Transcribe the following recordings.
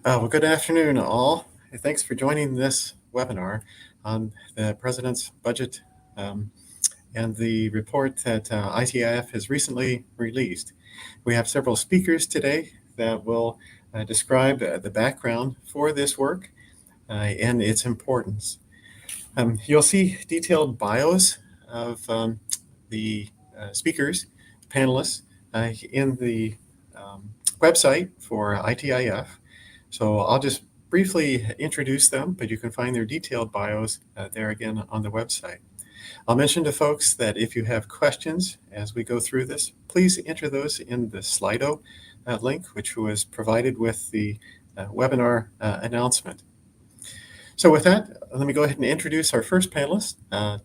Well, good afternoon, all. Thanks for joining this webinar on the President's budget and the report that ITIF has recently released. We have several speakers today that will describe the background for this work and its importance. You'll see detailed bios of the speakers, panelists, in the website for ITIF. So I'll just briefly introduce them, but you can find their detailed bios there again on the website. I'll mention to folks that if you have questions as we go through this, please enter those in the Slido link, which was provided with the webinar announcement. So with that, let me go ahead and introduce our first panelist.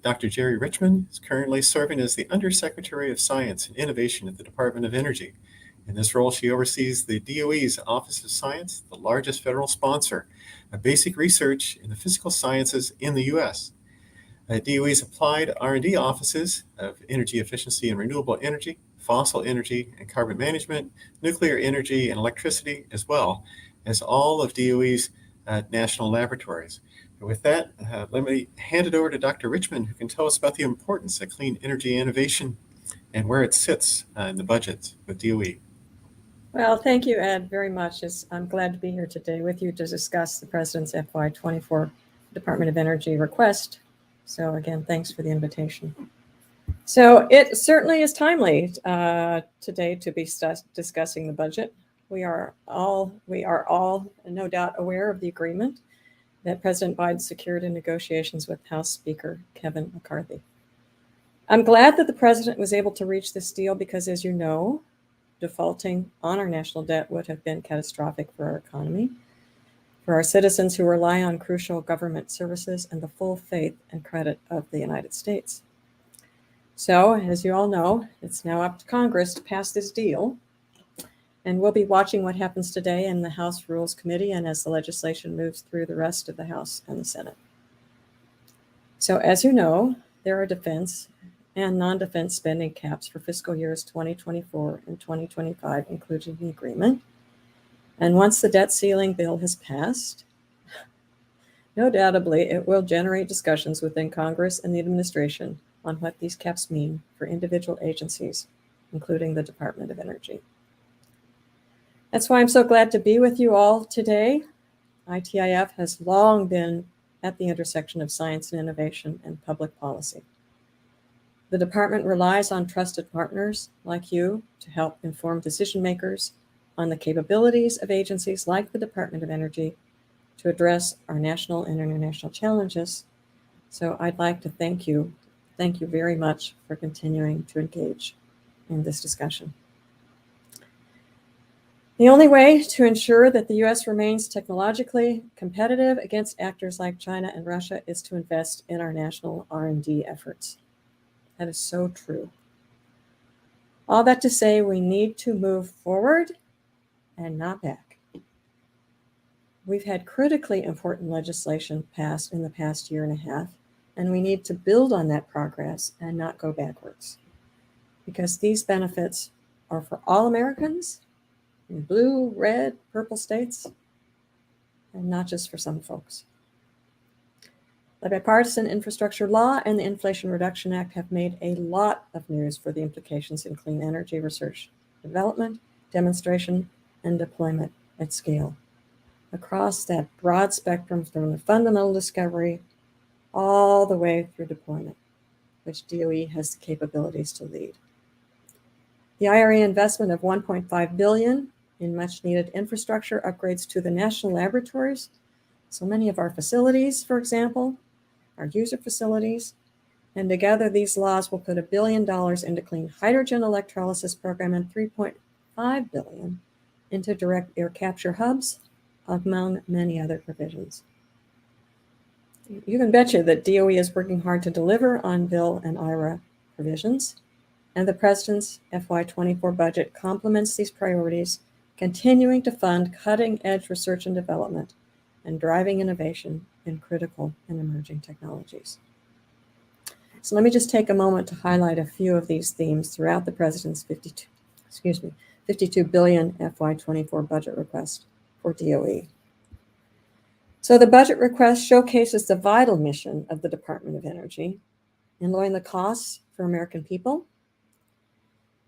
Dr. Jerry Richmond is currently serving as the Undersecretary of Science and Innovation at the Department of Energy. In this role, she oversees the DOE's Office of Science, the largest federal sponsor of basic research in the physical sciences in the U.S. DOE's applied R&D offices of energy efficiency and renewable energy, fossil energy and carbon management, nuclear energy and electricity, as well as all of DOE's national laboratories. With that, let me hand it over to Dr. Richmond, who can tell us about the importance of clean energy innovation and where it sits in the budget with DOE. Well, thank you, Ed, very much. I'm glad to be here today with you to discuss the President's FY24 Department of Energy request. So again, thanks for the invitation. So it certainly is timely today to be discussing the budget. We are all no doubt aware of the agreement that President Biden secured in negotiations with House Speaker Kevin McCarthy. I'm glad that the President was able to reach this deal because, as you know, defaulting on our national debt would have been catastrophic for our economy, for our citizens who rely on crucial government services and the full faith and credit of the United States. So, as you all know, it's now up to Congress to pass this deal, and we'll be watching what happens today in the House Rules Committee and as the legislation moves through the rest of the House and the Senate. So, as you know, there are defense and non-defense spending caps for fiscal years 2024 and 2025 included in the agreement. And once the debt ceiling bill has passed, no doubtably it will generate discussions within Congress and the administration on what these caps mean for individual agencies, including the Department of Energy. That's why I'm so glad to be with you all today. ITIF has long been at the intersection of science and innovation and public policy. The department relies on trusted partners like you to help inform decision makers on the capabilities of agencies like the Department of Energy to address our national and international challenges. So I'd like to thank you very much for continuing to engage in this discussion. The only way to ensure that the U.S. remains technologically competitive against actors like China and Russia is to invest in our national R&D efforts. That is so true. All that to say, we need to move forward and not back. We've had critically important legislation passed in the past year and a half, and we need to build on that progress and not go backwards, because these benefits are for all Americans in blue, red, purple states, and not just for some folks. The Bipartisan Infrastructure Law and the Inflation Reduction Act have made a lot of news for the implications in clean energy research, development, demonstration, and deployment at scale, across that broad spectrum from the fundamental discovery all the way through deployment, which DOE has the capabilities to lead. The IRA investment of $1.5 billion in much-needed infrastructure upgrades to the national laboratories, so many of our facilities, for example, our user facilities, and together these laws will put $1 billion into clean hydrogen electrolysis program and $3.5 billion into direct air capture hubs, among many other provisions. You can betcha that DOE is working hard to deliver on Bill and IRA provisions, and the President's FY24 budget complements these priorities, continuing to fund cutting-edge research and development and driving innovation in critical and emerging technologies. So let me just take a moment to highlight a few of these themes throughout the President's $52 billion FY24 budget request for DOE. So the budget request showcases the vital mission of the Department of Energy in lowering the costs for American people,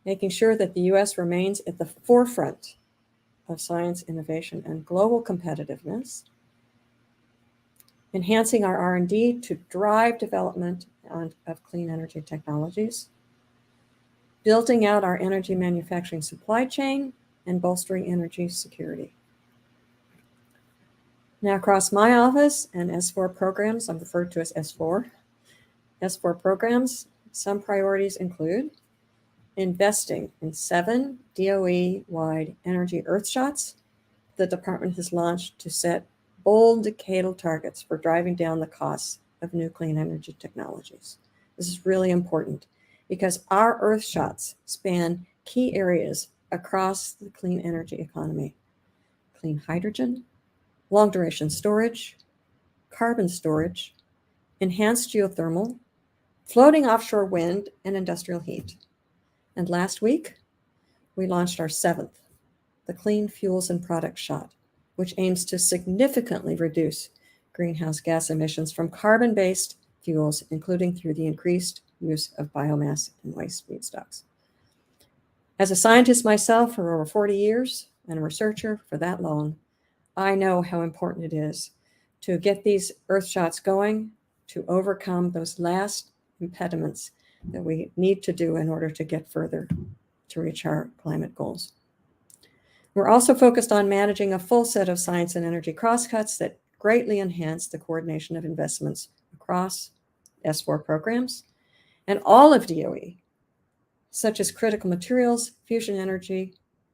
making sure that the U.S. remains at the forefront of science, innovation, and global competitiveness, enhancing our R&D to drive development of clean energy technologies, building out our energy manufacturing supply chain, and bolstering energy security. Now, across my office and S4 programs, I'm referred to as S4 programs, some priorities include investing in 7 DOE-wide energy earthshots the department has launched to set bold decadal targets for driving down the costs of new clean energy technologies. This is really important because our earthshots span key areas across the clean energy economy: clean hydrogen, long-duration storage, carbon storage, enhanced geothermal, floating offshore wind, and industrial heat. And last week, we launched our 7th, the Clean Fuels and Products Shot, which aims to significantly reduce greenhouse gas emissions from carbon-based fuels, including through the increased use of biomass and waste feedstocks. As a scientist myself for over 40 years and a researcher for that long, I know how important it is to get these earthshots going, to overcome those last impediments that we need to do in order to get further to reach our climate goals. We're also focused on managing a full set of science and energy crosscuts that greatly enhance the coordination of investments across S4 programs and all of DOE, such as critical materials, fusion energy,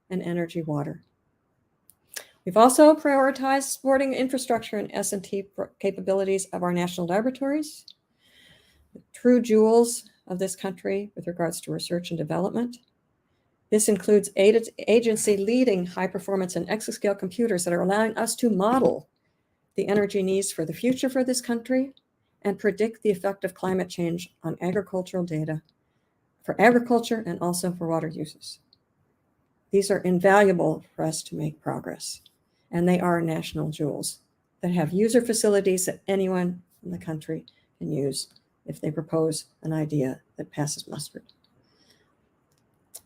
and energy water. We've also prioritized supporting infrastructure and S&T capabilities of our national laboratories, the true jewels of this country with regards to research and development. This includes agency-leading high-performance and exascale computers that are allowing us to model the energy needs for the future for this country and predict the effect of climate change on agricultural data for agriculture and also for water uses. These are invaluable for us to make progress, and they are national jewels that have user facilities that anyone in the country can use if they propose an idea that passes muster.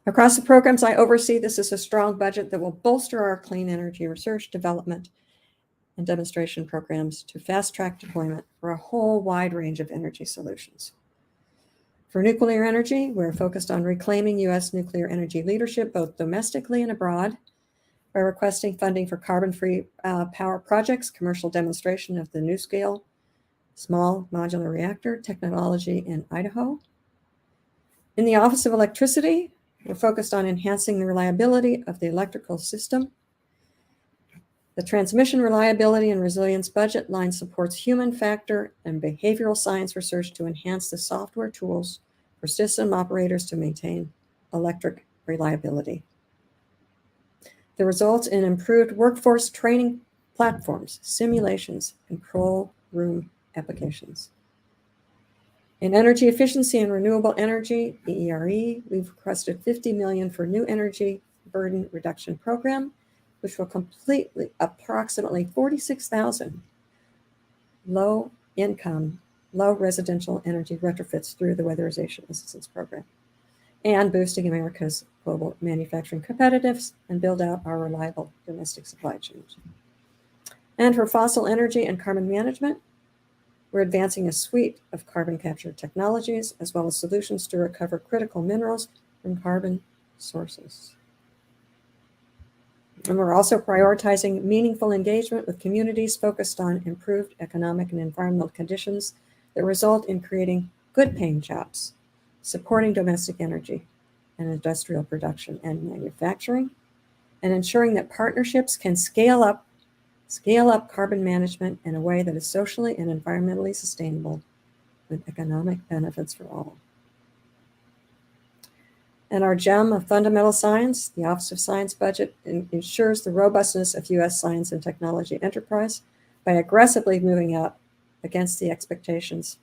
Across the programs I oversee, this is a strong budget that will bolster our clean energy research, development, and demonstration programs to fast-track deployment for a whole wide range of energy solutions. For nuclear energy, we're focused on reclaiming U.S. nuclear energy leadership, both domestically and abroad, by requesting funding for carbon-free power projects, commercial demonstration of the NuScale small modular reactor technology in Idaho. In the Office of Electricity, we're focused on enhancing the reliability of the electrical system. The Transmission Reliability and Resilience Budget line supports human factor and behavioral science research to enhance the software tools for system operators to maintain electric reliability. The results in improved workforce training platforms, simulations, control room applications. In energy efficiency and renewable energy, EERE, we've requested $50 million for new energy burden reduction program, which will completely approximately 46,000 low-income, low residential energy retrofits through the Weatherization Assistance Program, and boosting America's global manufacturing competitiveness and build out our reliable domestic supply chains. And for fossil energy and carbon management, we're advancing a suite of carbon capture technologies as well as solutions to recover critical minerals from carbon sources. And we're also prioritizing meaningful engagement with communities focused on improved economic and environmental conditions that result in creating good-paying jobs, supporting domestic energy and industrial production and manufacturing, and ensuring that partnerships can scale up carbon management in a way that is socially and environmentally sustainable with economic benefits for all. And our gem of fundamental science, the Office of Science budget, ensures the robustness of U.S. science and technology enterprise by aggressively moving up against the expectations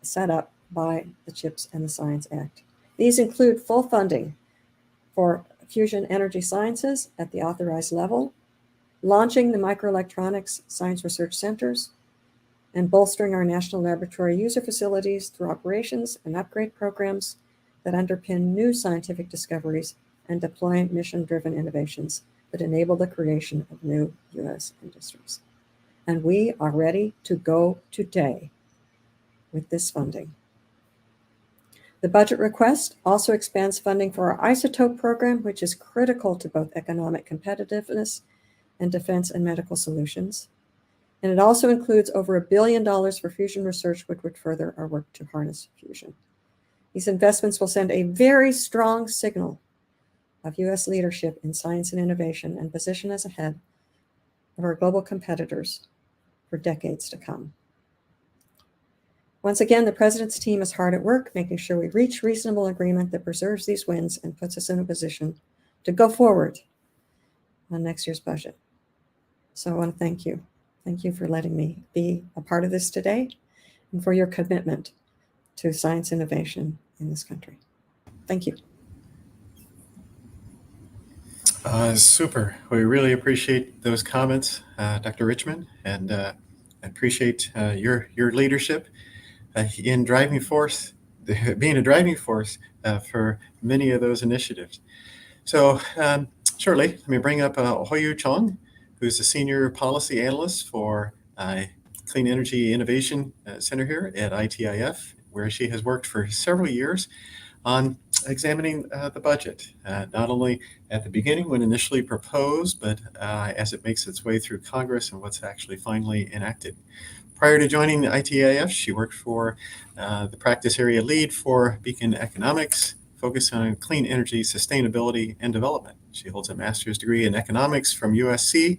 set up by the CHIPS and the Science Act. These include full funding for fusion energy sciences at the authorized level, launching the microelectronics science research centers, and bolstering our national laboratory user facilities through operations and upgrade programs that underpin new scientific discoveries and deploy mission-driven innovations that enable the creation of new U.S. industries. And we are ready to go today with this funding. The budget request also expands funding for our isotope program, which is critical to both economic competitiveness and defense and medical solutions. And it also includes over $1 billion for fusion research, which would further our work to harness fusion. These investments will send a very strong signal of U.S. leadership in science and innovation and position us ahead of our global competitors for decades to come. Once again, the President's team is hard at work, making sure we reach reasonable agreement that preserves these wins and puts us in a position to go forward on next year's budget. So I want to thank you. Thank you for letting me be a part of this today and for your commitment to science innovation in this country. Thank you. Super. We really appreciate those comments, Dr. Richmond, and appreciate your leadership in driving force, being a driving force for many of those initiatives. So shortly, let me bring up Hoyu Chong, who's the Senior Policy Analyst for Clean Energy Innovation Center here at ITIF, where she has worked for several years on examining the budget, not only at the beginning when initially proposed, but as it makes its way through Congress and what's actually finally enacted. Prior to joining ITIF, she worked for the practice area lead for Beacon Economics, focused on clean energy, sustainability, and development. She holds a master's degree in economics from USC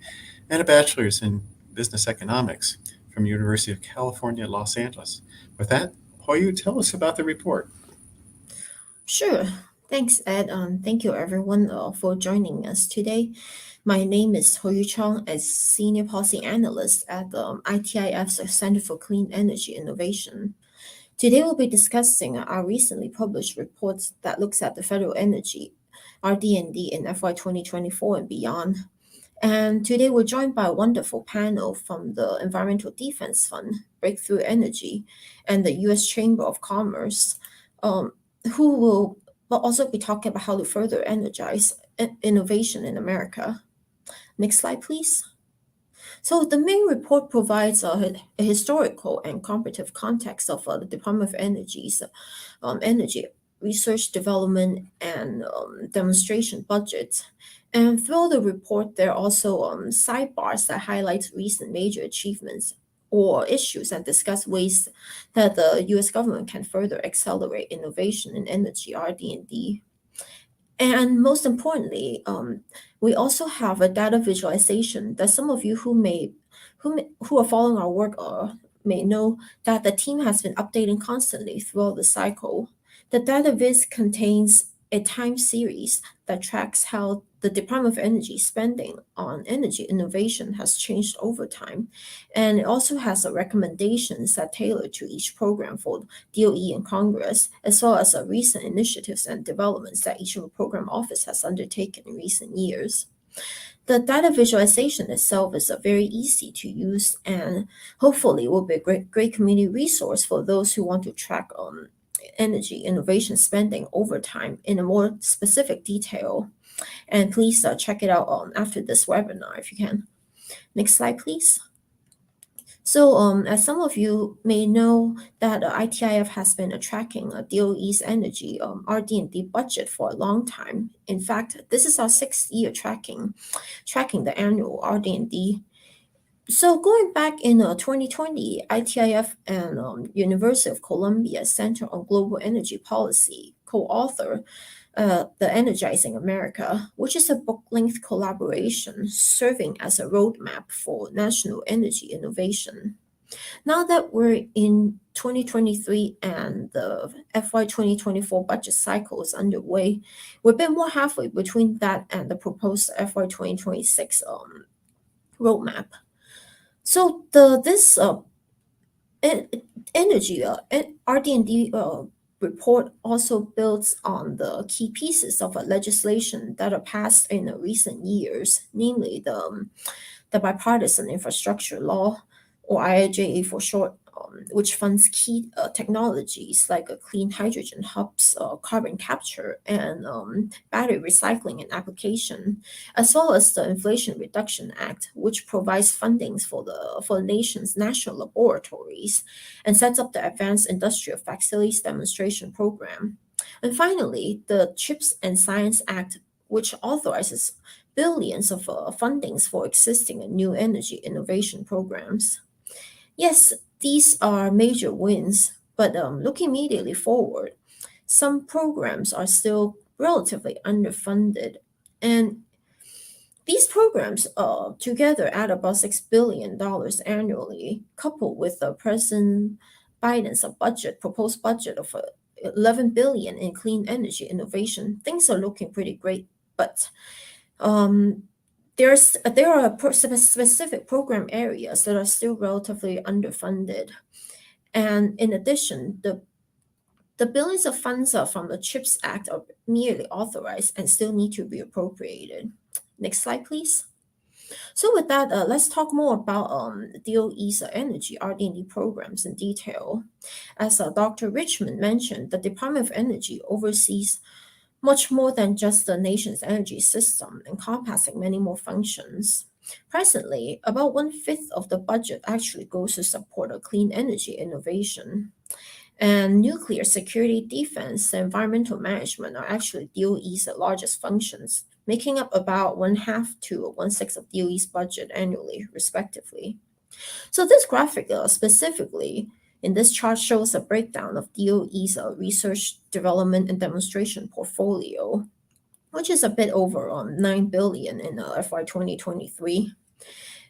and a bachelor's in business economics from University of California, Los Angeles. With that, Hoyu, tell us about the report. Sure. Thanks, Ed. Thank you, everyone, for joining us today. My name is Hoyu Chong, as Senior Policy Analyst at the ITIF's Center for Clean Energy Innovation. Today, we'll be discussing our recently published reports that looks at the federal energy, RD&D in FY 2024 and beyond. And today, we're joined by a wonderful panel from the Environmental Defense Fund, Breakthrough Energy, and the U.S. Chamber of Commerce, who will also be talking about how to further energize innovation in America. Next slide, please. So the main report provides a historical and comparative context of the Department of Energy's energy research, development, and demonstration budget. And through the report, there are also sidebars that highlight recent major achievements or issues and discuss ways that the U.S. government can further accelerate innovation in energy RD&D. And most importantly, we also have a data visualization that some of you who are following our work may know that the team has been updating constantly throughout the cycle. The data viz contains a time series that tracks how the Department of Energy spending on energy innovation has changed over time. And it also has recommendations that tailor to each program for DOE and Congress, as well as recent initiatives and developments that each program office has undertaken in recent years. The data visualization itself is very easy to use and hopefully will be a great community resource for those who want to track energy innovation spending over time in a more specific detail. And please check it out after this webinar if you can. Next slide, please. So as some of you may know that ITIF has been tracking DOE's energy RD&D budget for a long time. In fact, this is our 6th year tracking the annual RD&D. So going back in 2020, ITIF and University of Columbia Center on Global Energy Policy co-author the Energizing America, which is a book-length collaboration serving as a roadmap for national energy innovation. Now that we're in 2023 and the FY 2024 budget cycle is underway, we've been more halfway between that and the proposed FY 2026 roadmap. So this energy RD&D report also builds on the key pieces of legislation that are passed in recent years, namely the Bipartisan Infrastructure Law, or IIJA for short, which funds key technologies like clean hydrogen hubs, carbon capture, and battery recycling and application, as well as the Inflation Reduction Act, which provides fundings for the nation's national laboratories and sets up the Advanced Industrial Facilities Demonstration Program. And finally, the CHIPS and Science Act, which authorizes billions of fundings for existing and new energy innovation programs. Yes, these are major wins, but looking immediately forward, some programs are still relatively underfunded, and these programs together add about $6 billion annually, coupled with the President Biden's proposed budget of 11 billion in clean energy innovation. Things are looking pretty great, but um, there are specific program areas that are still relatively underfunded, and in addition, the billions of funds from the CHIPS Act are merely authorized and still need to be appropriated. Next slide, please. So with that, let's talk more about DOE's energy RD&D programs in detail. As Dr. Richmond mentioned, the Department of Energy oversees much more than just the nation's energy system, encompassing many more functions. Presently, about 1/5 of the budget actually goes to support a clean energy innovation. And nuclear security, defense, and environmental management are actually DOE's largest functions, making up about 1/2 to 1/6 of DOE's budget annually, respectively. So this graphic specifically in this chart shows a breakdown of DOE's research, development, and demonstration portfolio, which is a bit over 9 billion in FY 2023.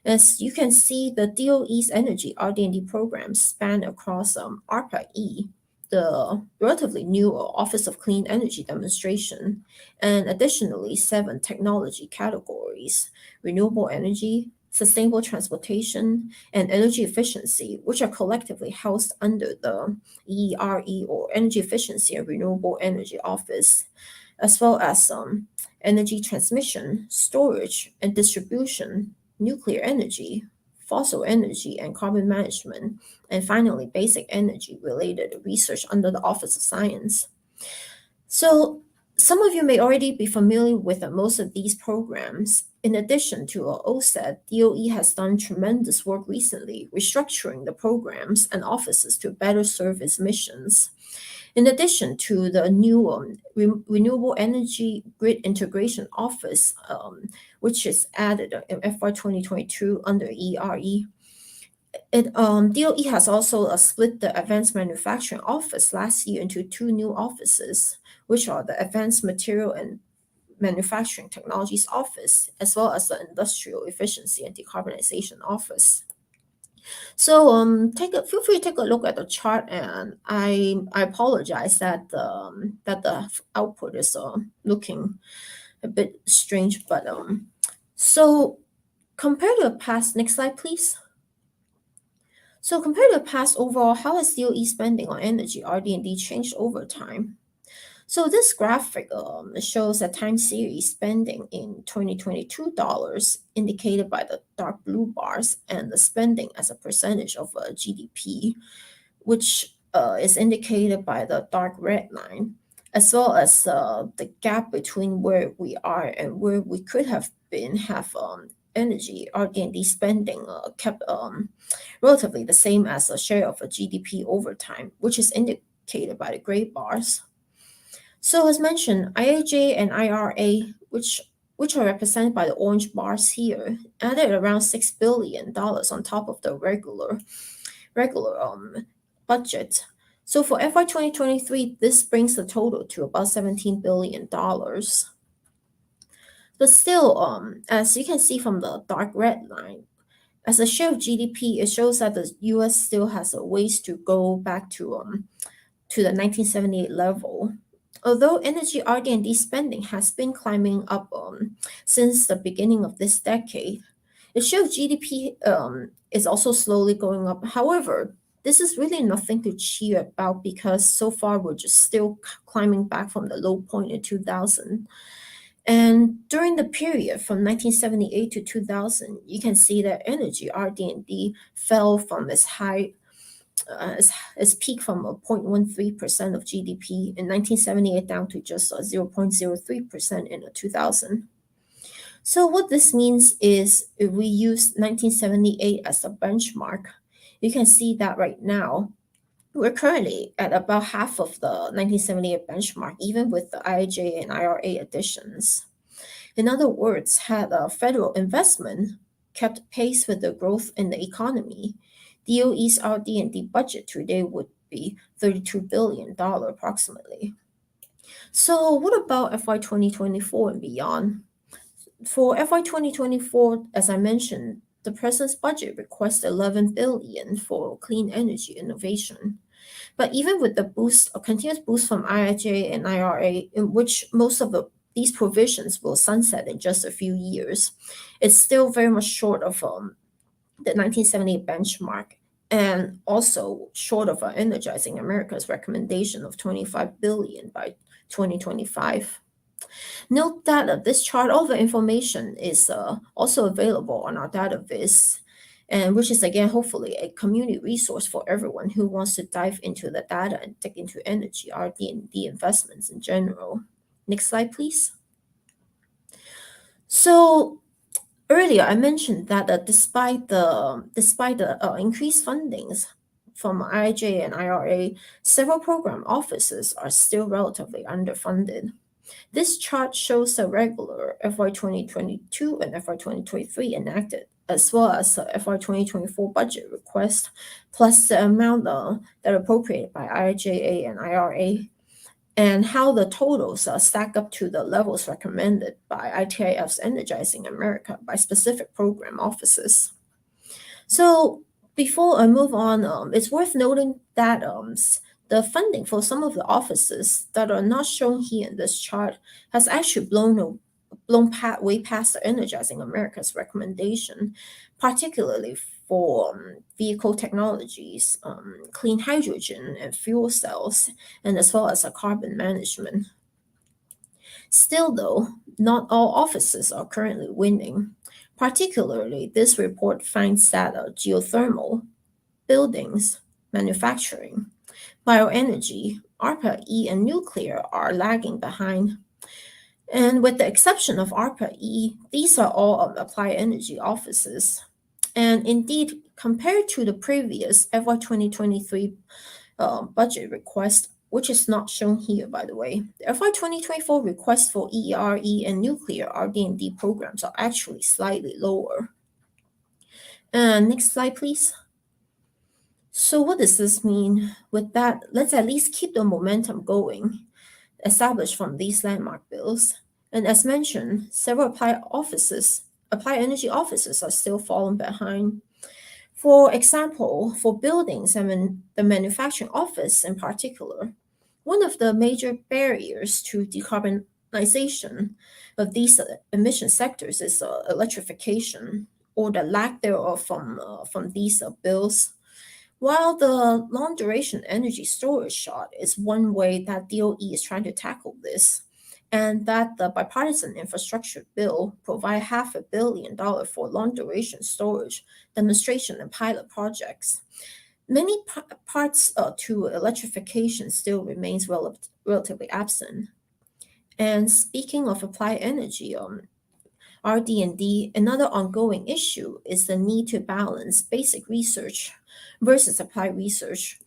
As you can see, the DOE's energy RD&D programs span across ARPA-E, the relatively new Office of Clean Energy Demonstration, and additionally 7 technology categories: renewable energy, sustainable transportation, and energy efficiency, which are collectively housed under the ERE, or Energy Efficiency and Renewable Energy Office, as well as energy transmission, storage, and distribution, nuclear energy, fossil energy, and carbon management, and finally, basic energy related research under the Office of Science. So, some of you may already be familiar with most of these programs. In addition to OSED, DOE has done tremendous work recently restructuring the programs and offices to better serve its missions. In addition to the new Renewable Energy Grid Integration Office, which is added in FY 2022 under ERE, DOE has also split the Advanced Manufacturing Office last year into 2 new offices, which are the Advanced Material and Manufacturing Technologies Office, as well as the Industrial Efficiency and Decarbonization Office. So feel free to take a look at the chart, and I apologize that the output is looking a bit strange, but so compared to the past, next slide please. So compared to the past overall, how has DOE spending on energy RD&D changed over time? So this graphic shows a time series spending in 2022 dollars, indicated by the dark blue bars, and the spending as a percentage of GDP, which is indicated by the dark red line, as well as the gap between where we are and where we could have been have energy RD&D spending kept relatively the same as a share of a GDP over time, which is indicated by the gray bars. So as mentioned, IIJ and IRA, which are represented by the orange bars here, added around $6 billion on top of the regular budget. So for FY 2023, this brings the total to about $17 billion. But still, as you can see from the dark red line, as a share of GDP, it shows that the U.S. still has a ways to go back to the 1978 level. Although energy RD&D spending has been climbing up since the beginning of this decade, the share of GDP is also slowly going up. However, this is really nothing to cheer about because so far we're just still climbing back from the low point in 2000. And during the period from 1978 to 2000, you can see that energy RD&D fell from its high, its peak from a 0.13% of GDP in 1978 down to just 0.03% in 2000. So what this means is if we use 1978 as a benchmark, you can see that right now we're currently at about half of the 1978 benchmark, even with the IIJA and IRA additions. In other words, had a federal investment kept pace with the growth in the economy, DOE's RD&D budget today would be $32 billion approximately. So what about FY 2024 and beyond? For FY 2024, as I mentioned, the president's budget requests $11 billion for clean energy innovation. But even with the boost, a continuous boost from IIJA and IRA, in which most of these provisions will sunset in just a few years, it's still very much short of the 1978 benchmark, and also short of Energizing America's recommendation of $25 billion by 2025. Note that this chart, all the information is also available on our database, and which is again hopefully a community resource for everyone who wants to dive into the data and dig into energy RD&D investments in general. Next slide, please. So earlier I mentioned that despite the increased fundings from IIJA and IRA, several program offices are still relatively underfunded. This chart shows the regular FY 2022 and FY 2023 enacted, as well as the FY 2024 budget request, plus the amount that are appropriated by IIJA and IRA, and how the totals stack up to the levels recommended by ITIF's Energizing America by specific program offices. So before I move on, it's worth noting that the funding for some of the offices that are not shown here in this chart has actually blown way past the Energizing America's recommendation, particularly for vehicle technologies, clean hydrogen and fuel cells, and as well as carbon management. Still though, not all offices are currently winning. Particularly, this report finds that geothermal, buildings, manufacturing, bioenergy, ARPA-E, and nuclear are lagging behind. And with the exception of ARPA-E, these are all applied energy offices. And indeed, compared to the previous FY 2023 budget request, which is not shown here, by the way, the FY 2024 requests for ERE and nuclear RD&D programs are actually slightly lower. Next slide, please. So what does this mean? With that, let's at least keep the momentum going, established from these landmark bills. And as mentioned, several applied energy offices are still falling behind. For example, for buildings and the manufacturing office in particular, one of the major barriers to decarbonization of these emission sectors is electrification, or the lack thereof from these bills. While the long-duration energy storage shot is one way that DOE is trying to tackle this, and that the bipartisan infrastructure bill provide $500 million for long-duration storage demonstration and pilot projects, many parts to electrification still remains relatively absent. And speaking of applied energy, RD&D, another ongoing issue is the need to balance basic research versus applied research.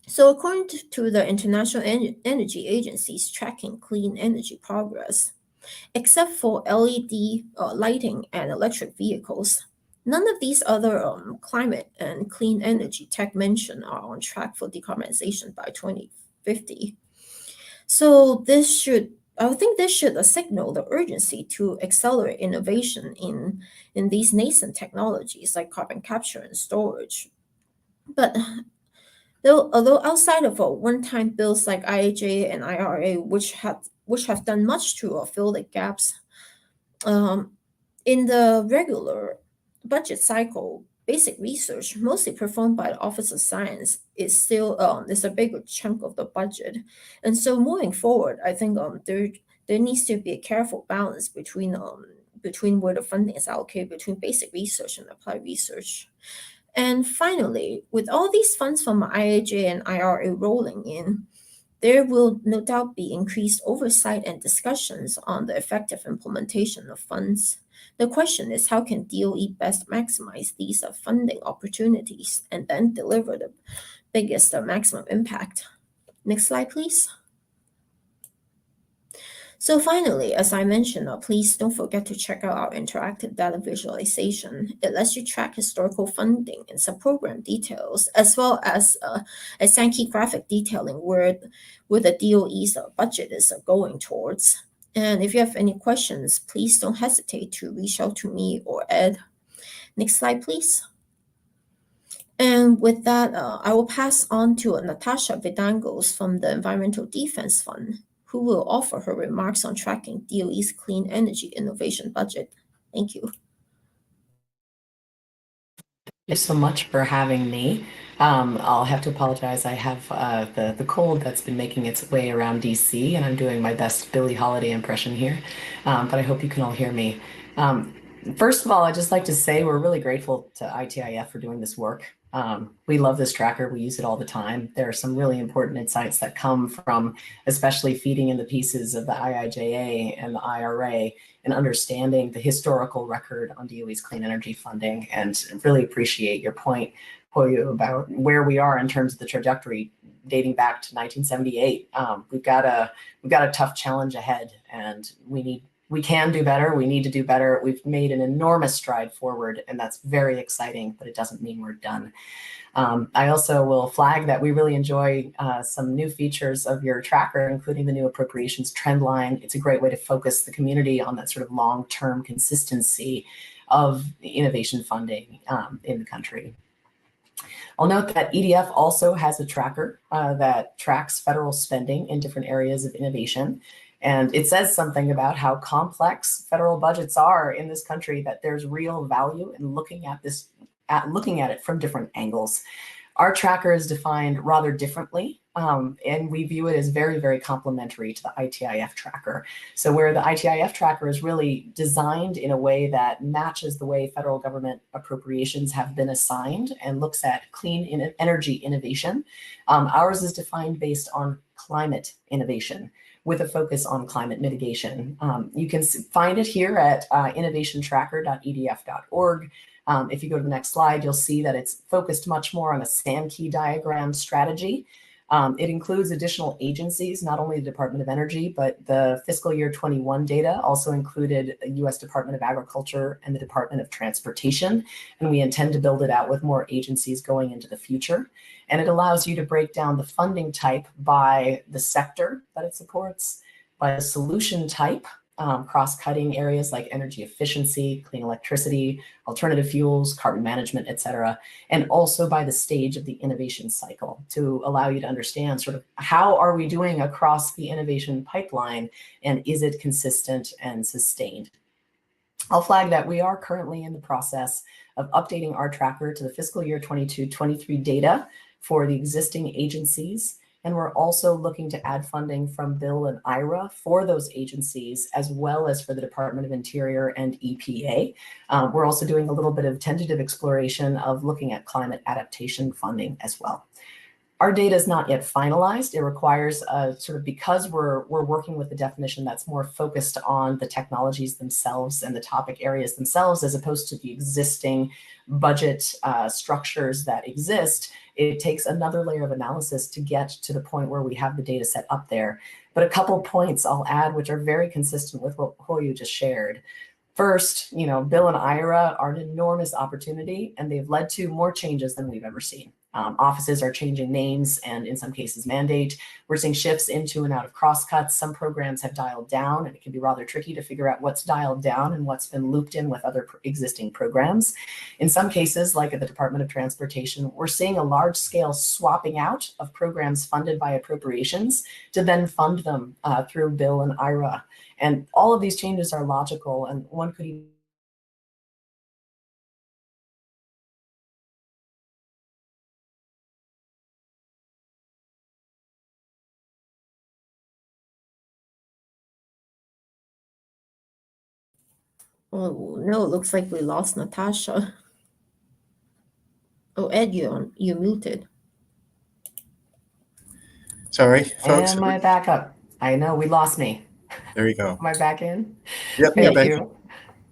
So according to the International Energy Agency's tracking clean energy progress, except for LED lighting and electric vehicles, none of these other climate and clean energy tech mentioned are on track for decarbonization by 2050. So I think this should signal the urgency to accelerate innovation in these nascent technologies like carbon capture and storage. But although outside of one-time bills like IIJA and IRA, which have done much to fill the gaps, in the regular budget cycle, basic research, mostly performed by the Office of Science, is still is a bigger chunk of the budget. And so moving forward, I think there needs to be a careful balance between where the funding is allocated between basic research and applied research. And finally, with all these funds from IIJ and IRA rolling in, there will no doubt be increased oversight and discussions on the effective implementation of funds. The question is, how can DOE best maximize these funding opportunities and then deliver the biggest maximum impact? Next slide, please. So finally, as I mentioned, please don't forget to check out our interactive data visualization. It lets you track historical funding and some program details, as well as a Sankey graphic detailing where the DOE's budget is going towards. And if you have any questions, please don't hesitate to reach out to me or Ed. Next slide, please. And with that, I will pass on to Natasha Vidangos from the Environmental Defense Fund, who will offer her remarks on tracking DOE's clean energy innovation budget. Thank you. Thank you so much for having me. I'll have to apologize. I have the cold that's been making its way around DC, and I'm doing my best Billie Holiday impression here, but I hope you can all hear me. First of all, I'd just like to say we're really grateful to ITIF for doing this work. We love this tracker. We use it all the time. There are some really important insights that come from especially feeding in the pieces of the IIJA and the IRA and understanding the historical record on DOE's clean energy funding, and really appreciate your point, Hoyu, about where we are in terms of the trajectory dating back to 1978. We've got a tough challenge ahead, and we can do better. We need to do better. We've made an enormous stride forward, and that's very exciting, but it doesn't mean we're done. I also will flag that we really enjoy some new features of your tracker, including the new appropriations trend line. It's a great way to focus the community on that sort of long-term consistency of innovation funding in the country. I'll note that EDF also has a tracker that tracks federal spending in different areas of innovation. And it says something about how complex federal budgets are in this country, that there's real value in looking at it from different angles. Our tracker is defined rather differently, and we view it as very, very complementary to the ITIF tracker. So where the ITIF tracker is really designed in a way that matches the way federal government appropriations have been assigned and looks at clean energy innovation, ours is defined based on climate innovation, with a focus on climate mitigation. You can find it here at innovationtracker.edf.org. If you go to the next slide, you'll see that it's focused much more on a Sankey diagram strategy. It includes additional agencies, not only the Department of Energy, but the fiscal year 21 data also included the U.S. Department of Agriculture and the Department of Transportation, and we intend to build it out with more agencies going into the future. And it allows you to break down the funding type by the sector that it supports, by the solution type, cross-cutting areas like energy efficiency, clean electricity, alternative fuels, carbon management, et cetera, and also by the stage of the innovation cycle to allow you to understand sort of how are we doing across the innovation pipeline, and is it consistent and sustained? I'll flag that we are currently in the process of updating our tracker to the fiscal year 22-23 data for the existing agencies. And we're also looking to add funding from Bill and IRA for those agencies, as well as for the Department of Interior and EPA. We're also doing a little bit of tentative exploration of looking at climate adaptation funding as well. Our data is not yet finalized. It requires sort of, because we're working with a definition that's more focused on the technologies themselves and the topic areas themselves, as opposed to the existing budget structures that exist, it takes another layer of analysis to get to the point where we have the data set up there. But a couple points I'll add, which are very consistent with what Hoyu just shared. First, Bill and IRA are an enormous opportunity, and they've led to more changes than we've ever seen. Offices are changing names and in some cases mandate. We're seeing shifts into and out of crosscuts. Some programs have dialed down, and it can be rather tricky to figure out what's dialed down and what's been looped in with other existing programs. In some cases, like at the Department of Transportation, we're seeing a large scale swapping out of programs funded by appropriations to then fund them through Bill and IRA. And all of these changes are logical, and one could even Oh no, it looks like we lost Natasha. Oh, Ed, you muted. Sorry, folks. Am I back up? I know we lost me. There you go. Am I back in? Yep, you're Thank back. you.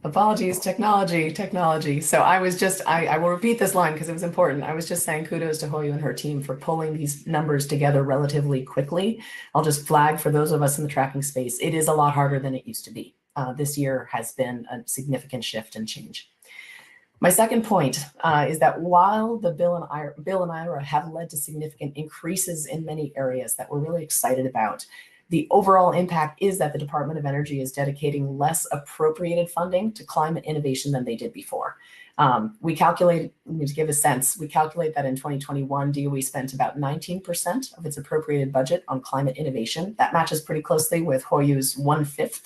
Apologies, technology. So I was just, I will repeat this line because it was important. I was just saying kudos to Hoyu and her team for pulling these numbers together relatively quickly. I'll just flag for those of us in the tracking space, it is a lot harder than it used to be. This year has been a significant shift and change. My second point is that while the bill and IRA have led to significant increases in many areas that we're really excited about, the overall impact is that the Department of Energy is dedicating less appropriated funding to climate innovation than they did before. We calculate, to give a sense, we calculate that in 2021, DOE spent about 19% of its appropriated budget on climate innovation. That matches pretty closely with Hoyu's 1/5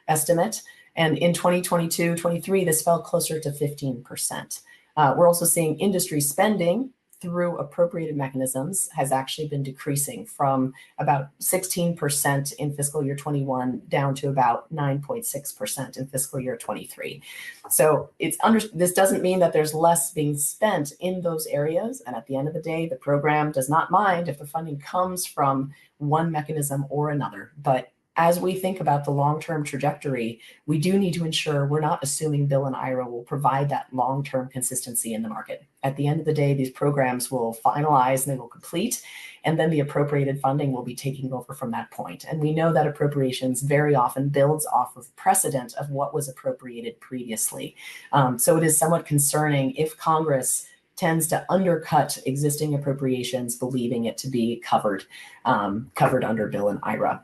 estimate. And in 2022-23, this fell closer to 15%. We're also seeing industry spending through appropriated mechanisms has actually been decreasing from about 16% in fiscal year 21 down to about 9.6% in fiscal year 23. So this doesn't mean that there's less being spent in those areas. And at the end of the day, the program does not mind if the funding comes from one mechanism or another. But as we think about the long-term trajectory, we do need to ensure we're not assuming bill and IRA will provide that long-term consistency in the market. At the end of the day, these programs will finalize and they will complete, and then the appropriated funding will be taking over from that point. And we know that appropriations very often builds off of precedent of what was appropriated previously. So it is somewhat concerning if Congress tends to undercut existing appropriations, believing it to be covered under bill and IRA.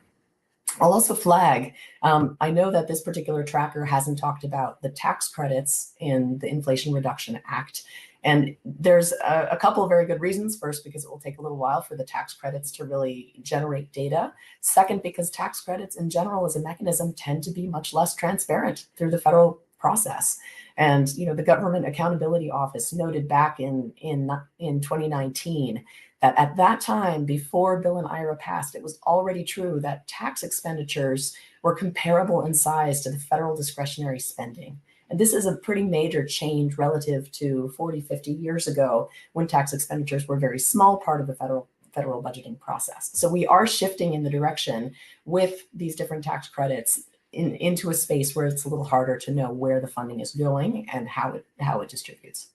I'll also flag, I know that this particular tracker hasn't talked about the tax credits in the Inflation Reduction Act. And there's a couple of very good reasons. First, because it will take a little while for the tax credits to really generate data. Second, because tax credits in general as a mechanism tend to be much less transparent through the federal process. And the Government Accountability Office noted back in 2019 that at that time, before bill and IRA passed, it was already true that tax expenditures were comparable in size to the federal discretionary spending. And this is a pretty major change relative to 40, 50 years ago when tax expenditures were a very small part of the federal budgeting process. So we are shifting in the direction with these different tax credits into a space where it's a little harder to know where the funding is going and how it distributes.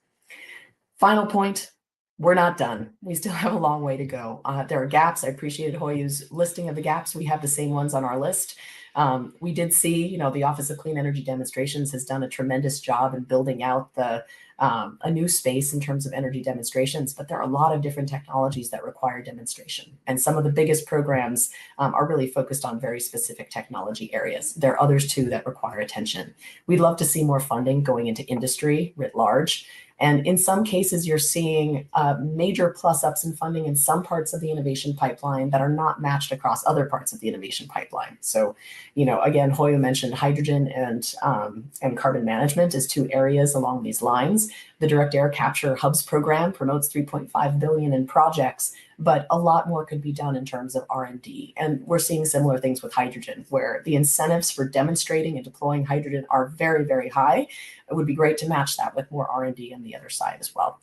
Final point. We're not done. We still have a long way to go. There are gaps. I appreciated Hoyu's listing of the gaps. We have the same ones on our list. We did see, the Office of Clean Energy Demonstrations has done a tremendous job in building out a new space in terms of energy demonstrations, but there are a lot of different technologies that require demonstration. And some of the biggest programs are really focused on very specific technology areas. There are others too that require attention. We'd love to see more funding going into industry writ large. And in some cases, you're seeing major plus-ups in funding in some parts of the innovation pipeline that are not matched across other parts of the innovation pipeline. So, again, Hoyu mentioned hydrogen and carbon management as two areas along these lines. The Direct Air Capture Hubs program promotes $3.5 billion in projects, but a lot more could be done in terms of R&D. And we're seeing similar things with hydrogen, where the incentives for demonstrating and deploying hydrogen are very, very high. It would be great to match that with more R&D on the other side as well.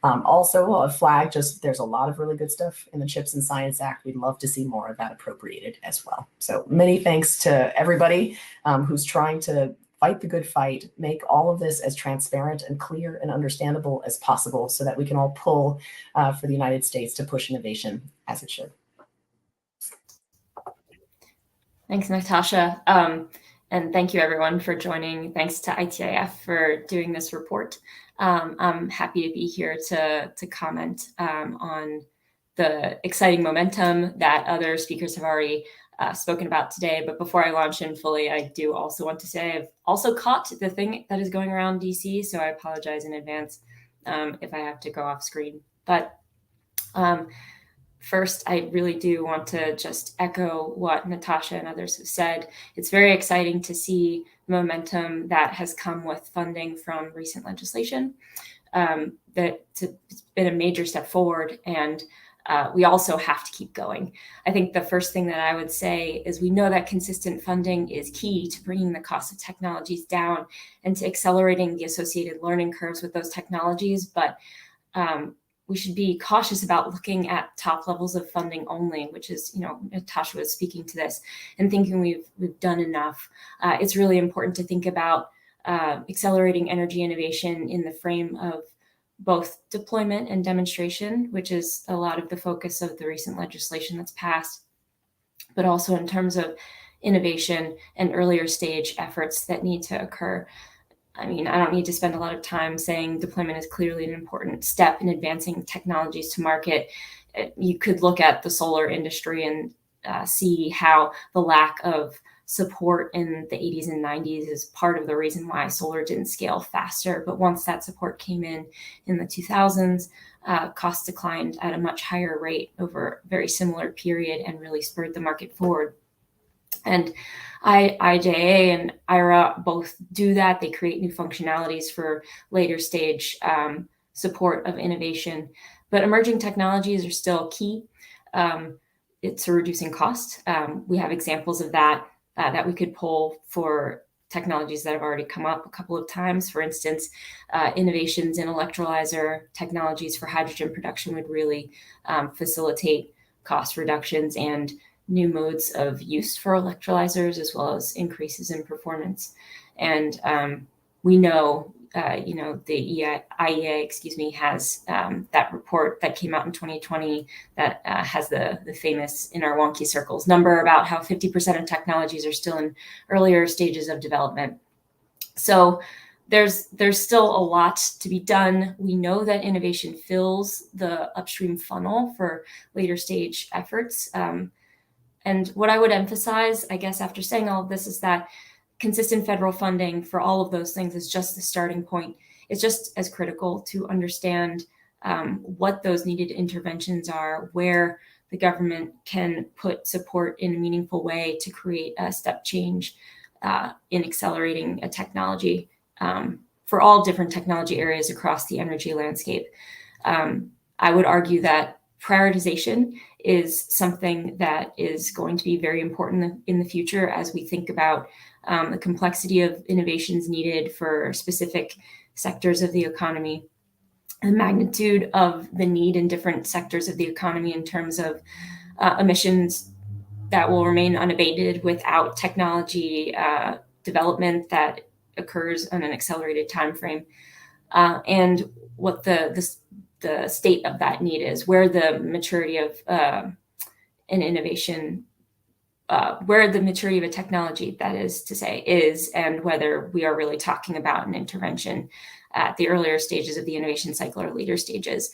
Also, a flag, there's a lot of really good stuff in the CHIPS and Science Act. We'd love to see more of that appropriated as well. So many thanks to everybody who's trying to fight the good fight, make all of this as transparent and clear and understandable as possible so that we can all pull for the United States to push innovation as it should. Thanks, Natasha. And thank you, everyone, for joining. Thanks to ITIF for doing this report. I'm happy to be here to comment on the exciting momentum that other speakers have already spoken about today. But before I launch in fully, I do also want to say I've also caught the thing that is going around DC, so I apologize in advance if I have to go off screen. But first, I really do want to just echo what Natasha and others have said. It's very exciting to see the momentum that has come with funding from recent legislation. It's been a major step forward, and we also have to keep going. I think the first thing that I would say is we know that consistent funding is key to bringing the cost of technologies down and to accelerating the associated learning curves with those technologies. But we should be cautious about looking at top levels of funding only, which is, Natasha was speaking to this, and thinking we've done enough. It's really important to think about accelerating energy innovation in the frame of both deployment and demonstration, which is a lot of the focus of the recent legislation that's passed, but also in terms of innovation and earlier stage efforts that need to occur. I mean, I don't need to spend a lot of time saying deployment is clearly an important step in advancing technologies to market. You could look at the solar industry and see how the lack of support in the 80s and 90s is part of the reason why solar didn't scale faster. But once that support came in the 2000s, costs declined at a much higher rate over a very similar period and really spurred the market forward. And IIJA and IRA both do that. They create new functionalities for later stage support of innovation. But emerging technologies are still key. It's reducing cost. We have examples of that we could pull for technologies that have already come up a couple of times. For instance, innovations in electrolyzer technologies for hydrogen production would really facilitate cost reductions and new modes of use for electrolyzers, as well as increases in performance. And we know, the IEA, has that report that came out in 2020 that has the famous in our wonky circles number about how 50% of technologies are still in earlier stages of development. So there's still a lot to be done. We know that innovation fills the upstream funnel for later stage efforts. And what I would emphasize, I guess, after saying all of this, is that consistent federal funding for all of those things is just the starting point. It's just as critical to understand what those needed interventions are, where the government can put support in a meaningful way to create a step change in accelerating a technology for all different technology areas across the energy landscape. I would argue that prioritization is something that is going to be very important in the future as we think about the complexity of innovations needed for specific sectors of the economy, the magnitude of the need in different sectors of the economy in terms of emissions that will remain unabated without technology development that occurs on an accelerated time frame, and what the state of that need is, where the maturity of an innovation, where the maturity of a technology, that is to say, is, and whether we are really talking about an intervention at the earlier stages of the innovation cycle or later stages.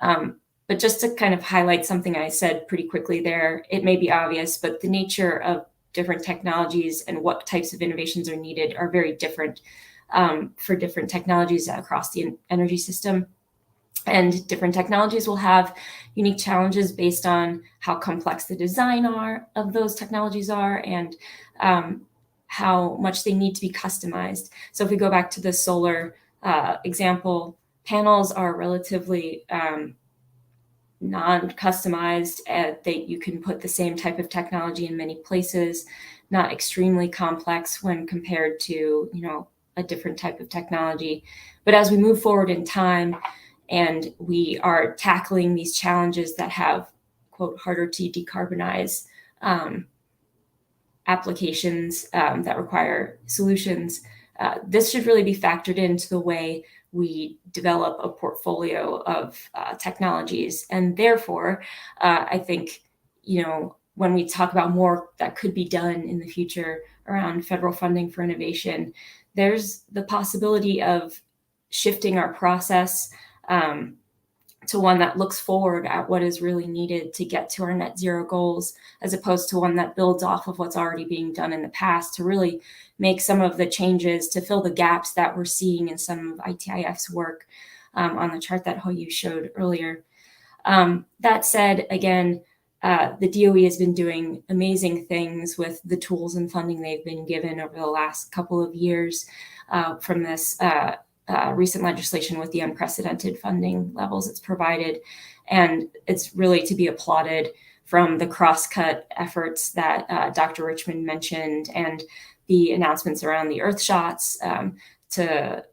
But just to kind of highlight something I said pretty quickly there, it may be obvious, but the nature of different technologies and what types of innovations are needed are very different for different technologies across the energy system. And different technologies will have unique challenges based on how complex the design of those technologies are and how much they need to be customized. So if we go back to the solar example, panels are relatively non-customized. You can put the same type of technology in many places, not extremely complex when compared to, a different type of technology. But as we move forward in time, and we are tackling these challenges that have, quote, harder to decarbonize applications that require solutions. This should really be factored into the way we develop a portfolio of technologies. And therefore, I think, when we talk about more that could be done in the future around federal funding for innovation, there's the possibility of shifting our process to one that looks forward at what is really needed to get to our net zero goals, as opposed to one that builds off of what's already being done in the past to really make some of the changes to fill the gaps that we're seeing in some of ITIF's work on the chart that Hoyu showed earlier. That said, again, the DOE has been doing amazing things with the tools and funding they've been given over the last couple of years from this recent legislation with the unprecedented funding levels it's provided. And it's really to be applauded from the cross-cut efforts that Dr. Richmond mentioned and the announcements around the Earth shots to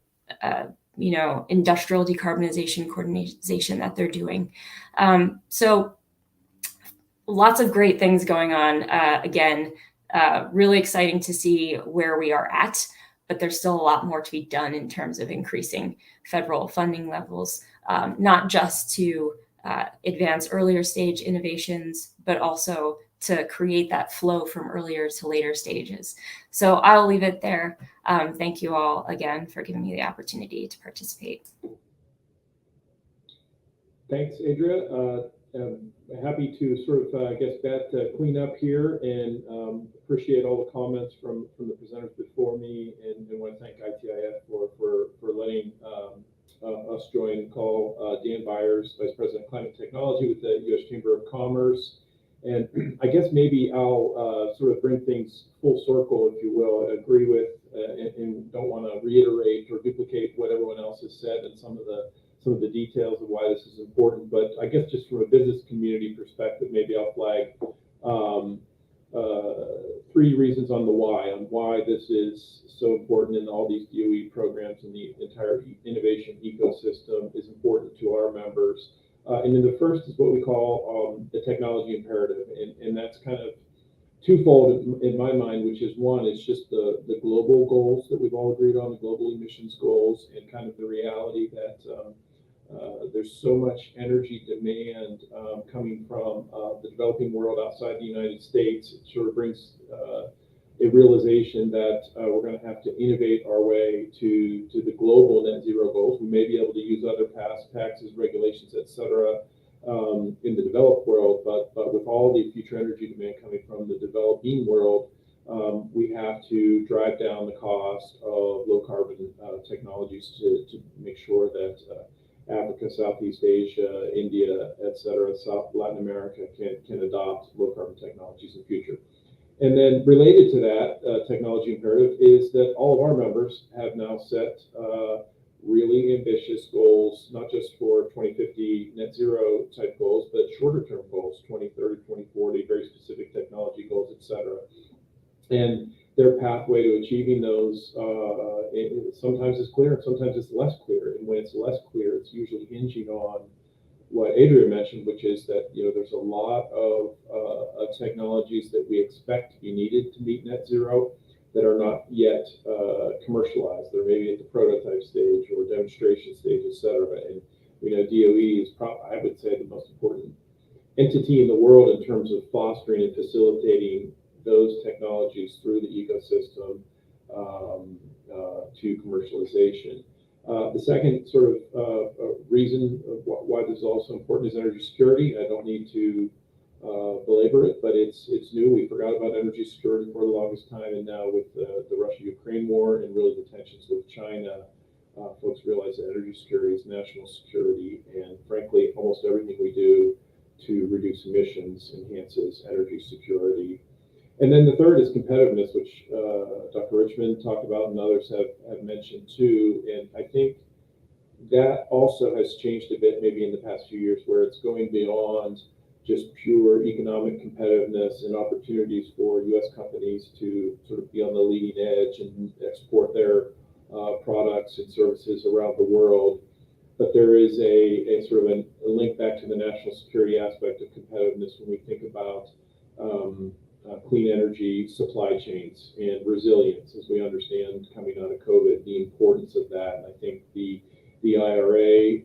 industrial decarbonization coordination that they're doing. So lots of great things going on. Again, really exciting to see where we are at, but there's still a lot more to be done in terms of increasing federal funding levels, not just to advance earlier stage innovations, but also to create that flow from earlier to later stages. So I'll leave it there. Thank you all again for giving me the opportunity to participate. Thanks, Adria. Happy to sort of, clean up here and appreciate all the comments from the presenters before me, and want to thank ITIF for letting us join the call. Dan Byers, Vice President of Climate Technology with the U.S. Chamber of Commerce. And I guess maybe I'll sort of bring things full circle, if you will. I agree with and don't want to reiterate or duplicate what everyone else has said and some of the details of why this is important. But I guess just from a business community perspective, maybe I'll flag 3 reasons on why this is so important, and all these DOE programs and the entire innovation ecosystem is important to our members. And then the first is what we call the technology imperative, and that's kind of twofold in my mind, which is one, it's just the global goals that we've all agreed on, the global emissions goals, and kind of the reality that there's so much energy demand coming from the developing world outside the United States. It sort of brings a realization that we're going to have to innovate our way to the global net zero goals. We may be able to use other past taxes, regulations, et cetera, in the developed world, but with all the future energy demand coming from the developing world, we have to drive down the cost of low carbon technologies to make sure that Africa, Southeast Asia, India, et cetera, South Latin America can adopt low carbon technologies in the future. And then related to that technology imperative is that all of our members have now set really ambitious goals, not just for 2050 net zero type goals, but shorter term goals, 2030, 2040, very specific technology goals, et cetera. And their pathway to achieving those sometimes is clear and sometimes it's less clear. And when it's less clear, it's usually hinging on what Adria mentioned, which is that there's a lot of technologies that we expect to be needed to meet net zero that are not yet commercialized. They're maybe at the prototype stage or demonstration stage, et cetera. And DOE is I would say the most important entity in the world in terms of fostering and facilitating those technologies through the ecosystem to commercialization. The second sort of reason why this is also important is energy security. I don't need to belabor it, but it's new. We forgot about energy security for the longest time, and now with the Russia-Ukraine war and really the tensions with China, folks realize that energy security is national security, and frankly, almost everything we do to reduce emissions enhances energy security. And then the third is competitiveness, which Dr. Richmond talked about and others have mentioned too. And I think that also has changed a bit maybe in the past few years, where it's going beyond just pure economic competitiveness and opportunities for U.S. companies to sort of be on the leading edge and export their products and services around the world. But there is a sort of a link back to the national security aspect of competitiveness when we think about clean energy supply chains and resilience, as we understand coming out of COVID, the importance of that. And I think the IRA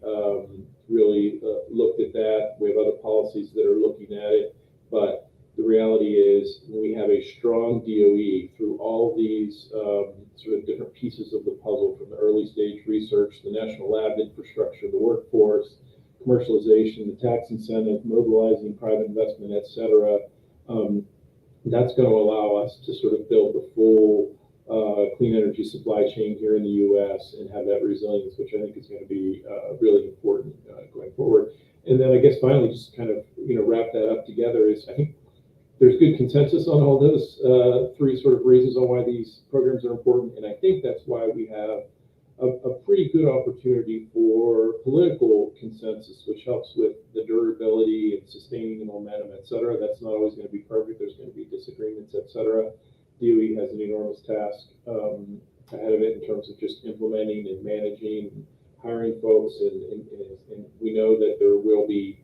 really looked at that. We have other policies that are looking at it, but the reality is we have a strong DOE through all these sort of different pieces of the puzzle, from the early stage research, the national lab infrastructure, the workforce, commercialization, the tax incentive, mobilizing private investment, et cetera. That's going to allow us to sort of build the full clean energy supply chain here in the U.S. and have that resilience, which I think is going to be really important going forward. And then I guess finally, just kind of wrap that up together, is I think there's good consensus on all those 3 sort of reasons on why these programs are important, and I think that's why we have a pretty good opportunity for political consensus, which helps with the durability and sustaining the momentum, et cetera. That's not always going to be perfect. There's going to be disagreements, et cetera. DOE has an enormous task ahead of it in terms of just implementing and managing, hiring folks, and we know that there will be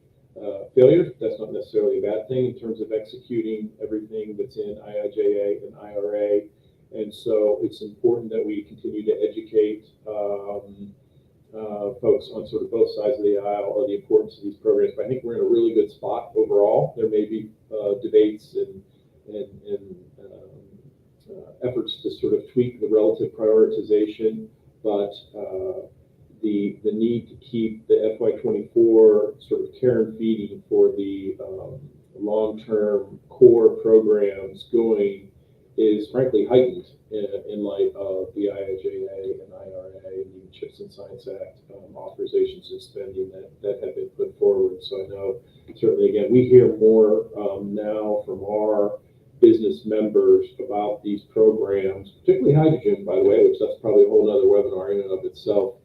failures. That's not necessarily a bad thing in terms of executing everything that's in IIJA and IRA. And so it's important that we continue to educate folks on sort of both sides of the aisle of the importance of these programs. But I think we're in a really good spot overall. There may be debates and efforts to sort of tweak the relative prioritization, but the need to keep the FY24 sort of care and feeding for the long-term core programs going is frankly heightened in light of the IIJA and IRA and the CHIPS and Science Act authorizations and spending that have been put forward. So I know certainly, again, we hear more now from our business members about these programs, particularly hydrogen, by the way, which that's probably a whole other webinar in and of itself,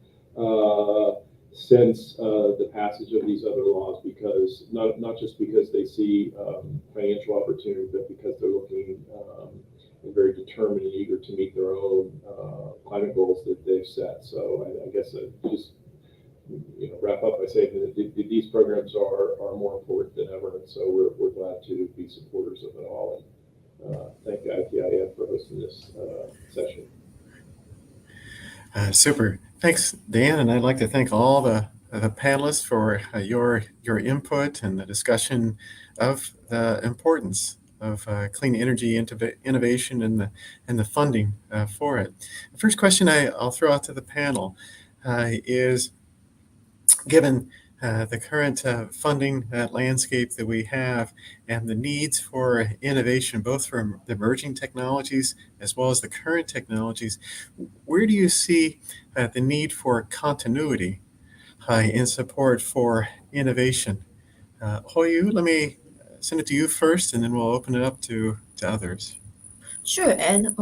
since the passage of these other laws, because not just because they see financial opportunity, but because they're looking and very determined and eager to meet their own climate goals that they've set. So I guess I just wrap up by saying that these programs are more important than ever, and so we're glad to be supporters of it all. And thank you, ITIF, for hosting this session. Super. Thanks, Dan. And I'd like to thank all the panelists for your input and the discussion of the importance of clean energy innovation and the funding for it. The first question I'll throw out to the panel is, given the current funding landscape that we have and the needs for innovation, both from the emerging technologies as well as the current technologies, where do you see the need for continuity in support for innovation? Hoyu, let me send it to you first, and then we'll open it up to others. Sure, and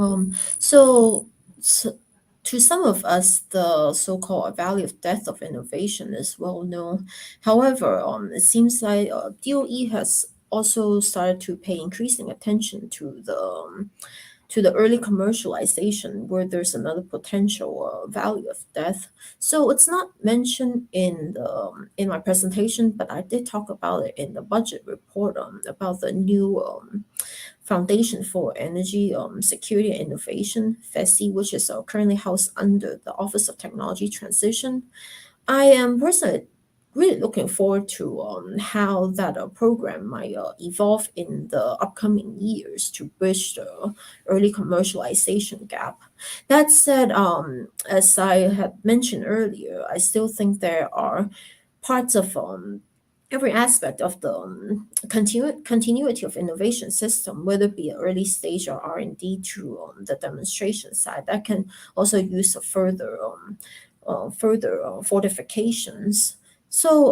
so to some of us, the so-called valley of death of innovation is well known. However, it seems like DOE has also started to pay increasing attention to the early commercialization, where there's another potential valley of death. So it's not mentioned in my presentation, but I did talk about it in the budget report about the new Foundation for Energy Security and Innovation, FESI, which is currently housed under the Office of Technology Transition. I am personally really looking forward to how that program might evolve in the upcoming years to bridge the early commercialization gap. That said, as I had mentioned earlier, I still think there are parts of every aspect of the continuity of innovation system, whether it be early stage or R&D to the demonstration side, that can also use further fortifications. So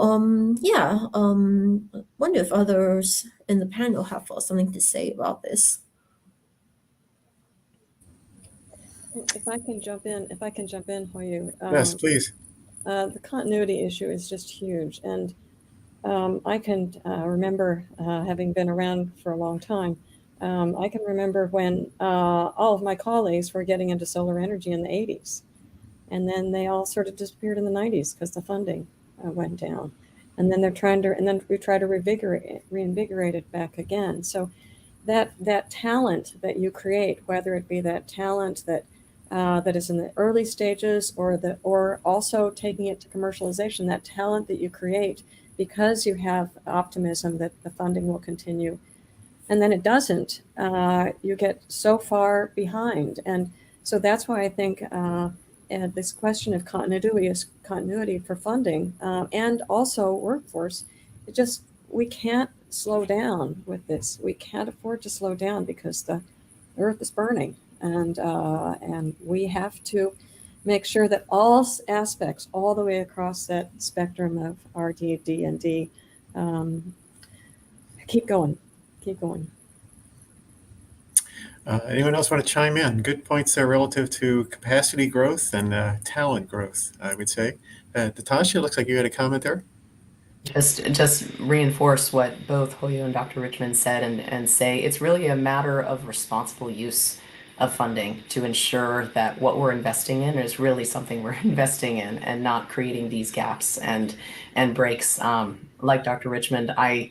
wonder if others in the panel have something to say about this. If I can jump in, Hoyu. Yes, please. The continuity issue is just huge, and I can remember having been around for a long time. I can remember when all of my colleagues were getting into solar energy in the 80s, and then they all sort of disappeared in the 90s because the funding went down, and then we try to reinvigorate it back again. So that talent that you create, whether it be that talent that is in the early stages or also taking it to commercialization, that talent that you create because you have optimism that the funding will continue, and then it doesn't, you get so far behind. And so that's why I think this question of continuity for funding and also workforce, we can't slow down with this. We can't afford to slow down because the earth is burning, and we have to make sure that all aspects, all the way across that spectrum of RD&D, keep going. Anyone else want to chime in? Good points there relative to capacity growth and talent growth, I would say. Natasha, looks like you had a comment there. Just reinforce what both Hoyo and Dr. Richmond said and say it's really a matter of responsible use of funding to ensure that what we're investing in is really something we're investing in and not creating these gaps and breaks. Like Dr. Richmond, I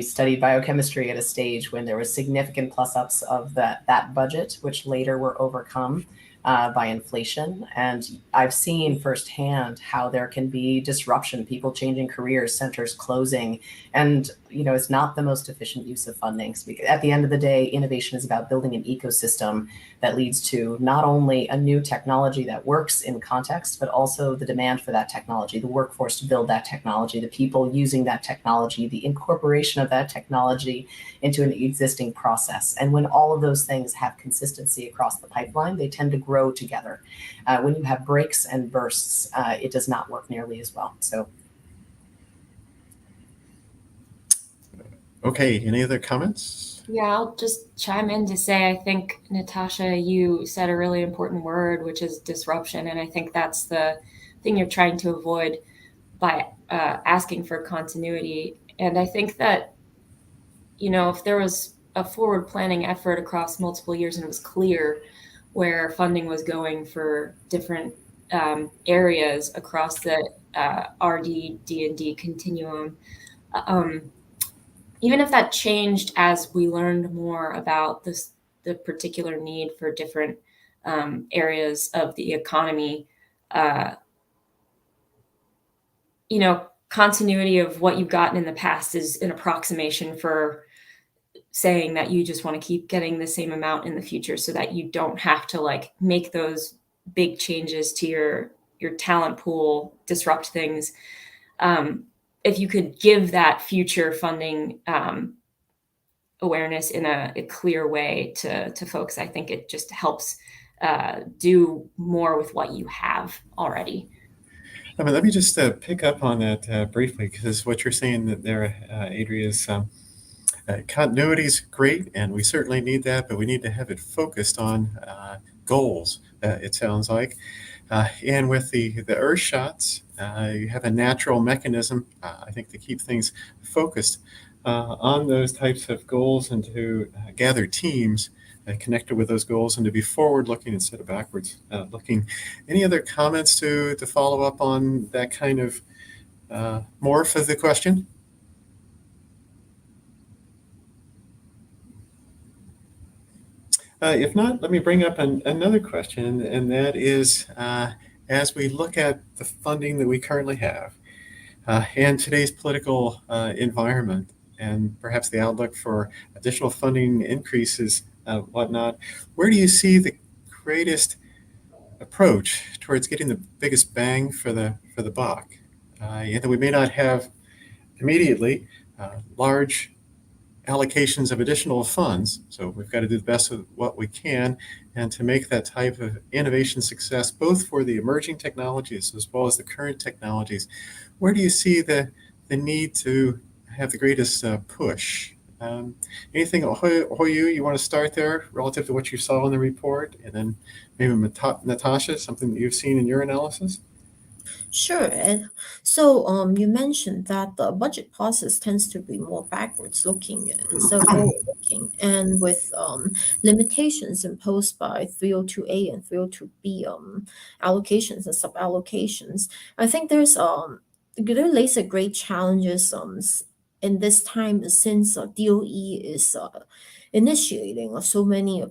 studied biochemistry at a stage when there was significant plus ups of that budget, which later were overcome by inflation. And I've seen firsthand how there can be disruption, people changing careers, centers closing. And, it's not the most efficient use of funding. So at the end of the day, innovation is about building an ecosystem that leads to not only a new technology that works in context, but also the demand for that technology, the workforce to build that technology, the people using that technology, the incorporation of that technology into an existing process. And when all of those things have consistency across the pipeline, they tend to grow together. When you have breaks and bursts, it does not work nearly as well. So. Okay, any other comments? Yeah, I'll just chime in to say, I think, Natasha, you said a really important word, which is disruption. And I think that's the thing you're trying to avoid by asking for continuity. And I think that, if there was a forward planning effort across multiple years and it was clear where funding was going for different areas across the RD&D continuum, even if that changed as we learned more about the particular need for different areas of the economy, continuity of what you've gotten in the past is an approximation for saying that you just want to keep getting the same amount in the future so that you don't have to make those big changes to your talent pool, disrupt things. If you could give that future funding awareness in a clear way to folks, I think it just helps do more with what you have already. Let me just pick up on that briefly, because what you're saying there, Adria, is continuity is great, and we certainly need that, but we need to have it focused on goals, it sounds like. And with the Earth shots, you have a natural mechanism, I think, to keep things focused on those types of goals and to gather teams connected with those goals and to be forward looking instead of backwards looking. Any other comments to follow up on that kind of morph of the question? If not, let me bring up another question, and that is, as we look at the funding that we currently have and today's political environment, and perhaps the outlook for additional funding increases, whatnot, where do you see the greatest approach towards getting the biggest bang for the buck? And that we may not have immediately large allocations of additional funds, so we've got to do the best of what we can, and to make that type of innovation success, both for the emerging technologies as well as the current technologies. Where do you see the need to have the greatest push? Anything, Hoyu, you want to start there relative to what you saw in the report, and then maybe Natasha, something that you've seen in your analysis? Sure, Ed. So you mentioned that the budget process tends to be more backwards looking instead of forward looking, and with limitations imposed by 302A and 302B allocations and sub-allocations. I think there lays a great challenges in this time, since DOE is initiating so many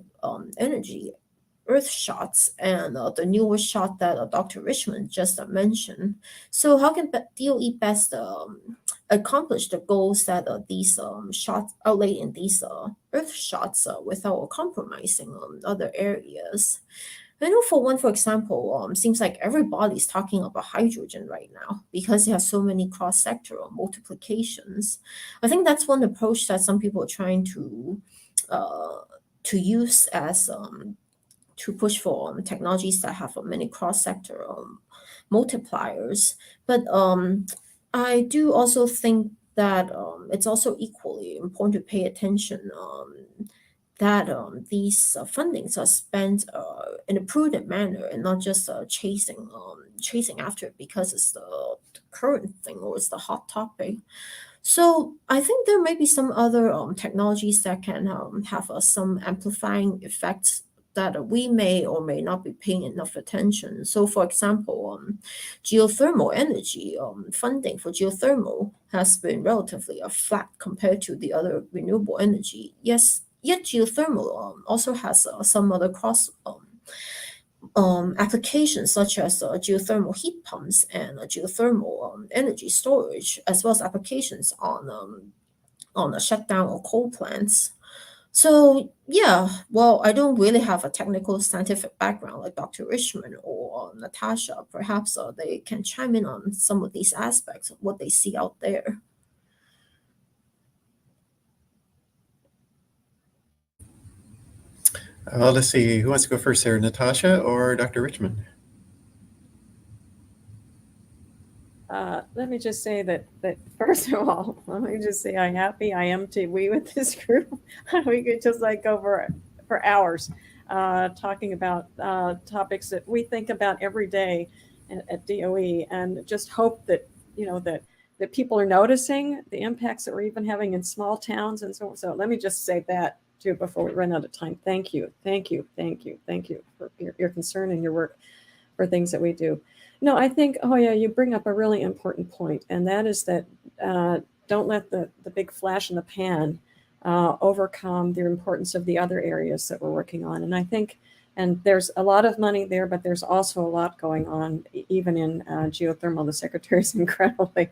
energy Earth shots and the newer shot that Dr. Richmond just mentioned. So how can DOE best accomplish the goals that these shots outlaid in these Earth shots without compromising on other areas? I know for example, seems like everybody's talking about hydrogen right now because it has so many cross-sectoral multiplications. I think that's one approach that some people are trying to use as to push for technologies that have many cross-sector multipliers. But I do also think that it's also equally important to pay attention that these fundings are spent in a prudent manner and not just chasing after it because it's the current thing or it's the hot topic. So I think there may be some other technologies that can have some amplifying effects that we may or may not be paying enough attention. So, for example, geothermal energy funding for geothermal has been relatively flat compared to the other renewable energy. Yes, yet geothermal also has some other cross applications such as geothermal heat pumps and geothermal energy storage, as well as applications on a shutdown or coal plants. So yeah, well, I don't really have a technical scientific background like Dr. Richmond or Natasha. Perhaps they can chime in on some of these aspects of what they see out there. Let's see, who wants to go first here, Natasha or Dr. Richmond? Let me just say that first of all, let me just say I'm happy I am to be with this group. We could just like go for hours talking about topics that we think about every day at DOE, and just hope that that people are noticing the impacts that we're even having in small towns and so on. So let me just say that too before we run out of time. Thank you for your concern and your work for things that we do. No, I think, you bring up a really important point, and that is that don't let the big flash in the pan overcome the importance of the other areas that we're working on. And I think, and there's a lot of money there, but there's also a lot going on, even in geothermal. The Secretary is incredibly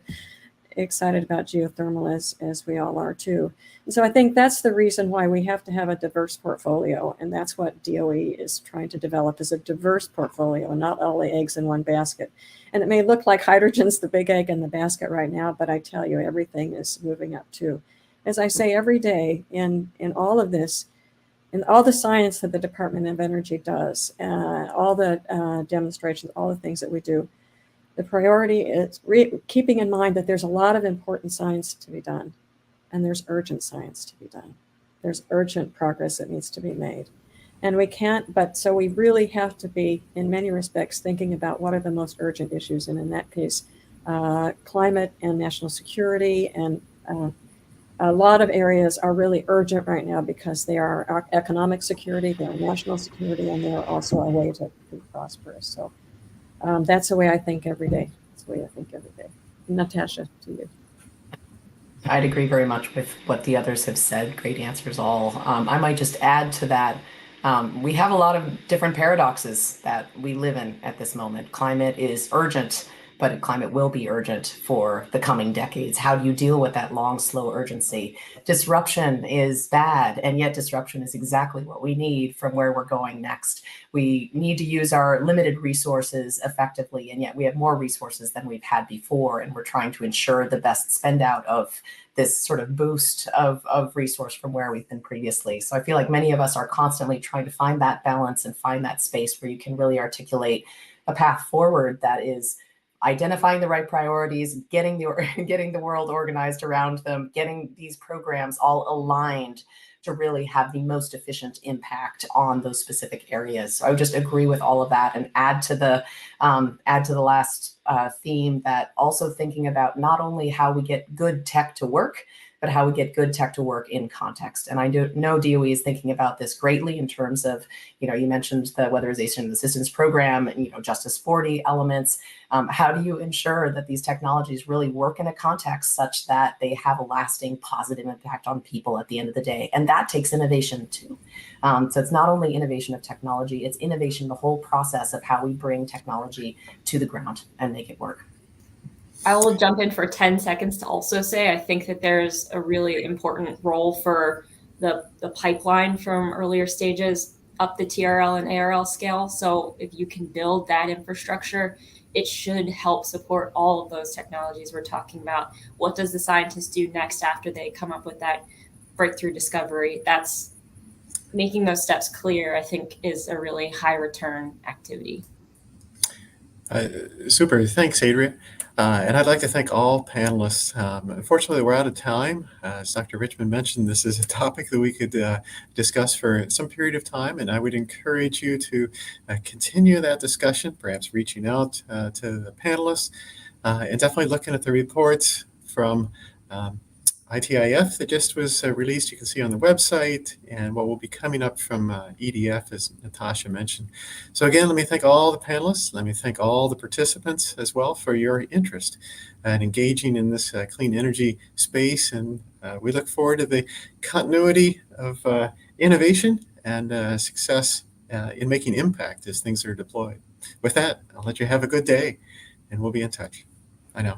excited about geothermal, as we all are too. And so I think that's the reason why we have to have a diverse portfolio, and that's what DOE is trying to develop, is a diverse portfolio, not all the eggs in one basket. And it may look like hydrogen's the big egg in the basket right now, but I tell you, everything is moving up too. As I say every day in all of this, in all the science that the Department of Energy does, all the demonstrations, all the things that we do, the priority is keeping in mind that there's a lot of important science to be done, and there's urgent science to be done. There's urgent progress that needs to be made. And we can't, so we really have to be, in many respects, thinking about what are the most urgent issues. And in that case, climate and national security, and a lot of areas are really urgent right now because they are our economic security, they are national security, and they are also a way to be prosperous. So that's the way I think every day. That's the way I think every day. Natasha, to you. I'd agree very much with what the others have said. Great answers all. I might just add to that. We have a lot of different paradoxes that we live in at this moment. Climate is urgent, but climate will be urgent for the coming decades. How do you deal with that long, slow urgency? Disruption is bad, and yet disruption is exactly what we need from where we're going next. We need to use our limited resources effectively, and yet we have more resources than we've had before, and we're trying to ensure the best spend out of this sort of boost of resource from where we've been previously. So I feel like many of us are constantly trying to find that balance and find that space where you can really articulate a path forward that is identifying the right priorities, getting the world organized around them, getting these programs all aligned to really have the most efficient impact on those specific areas. So I would just agree with all of that and add to the last theme that also thinking about not only how we get good tech to work, but how we get good tech to work in context. And I do know DOE is thinking about this greatly in terms of, you mentioned the weatherization and assistance program and, Justice 40 elements. How do you ensure that these technologies really work in a context such that they have a lasting positive impact on people at the end of the day? And that takes innovation too. So it's not only innovation of technology, it's innovation, the whole process of how we bring technology to the ground and make it work. I will jump in for 10 seconds to also say I think that there's a really important role for the pipeline from earlier stages up the TRL and ARL scale. So if you can build that infrastructure, it should help support all of those technologies we're talking about. What does the scientist do next after they come up with that breakthrough discovery? That's making those steps clear, I think, is a really high return activity. Super. Thanks, Adria. And I'd like to thank all panelists. Unfortunately, we're out of time. As Dr. Richmond mentioned, this is a topic that we could discuss for some period of time, and I would encourage you to continue that discussion, perhaps reaching out to the panelists, and definitely looking at the reports from ITIF that just was released. You can see on the website, and what will be coming up from EDF, as Natasha mentioned. So again, let me thank all the panelists. Let me thank all the participants as well for your interest and engaging in this clean energy space. And we look forward to the continuity of innovation and success in making impact as things are deployed. With that, I'll let you have a good day, and we'll be in touch. I know.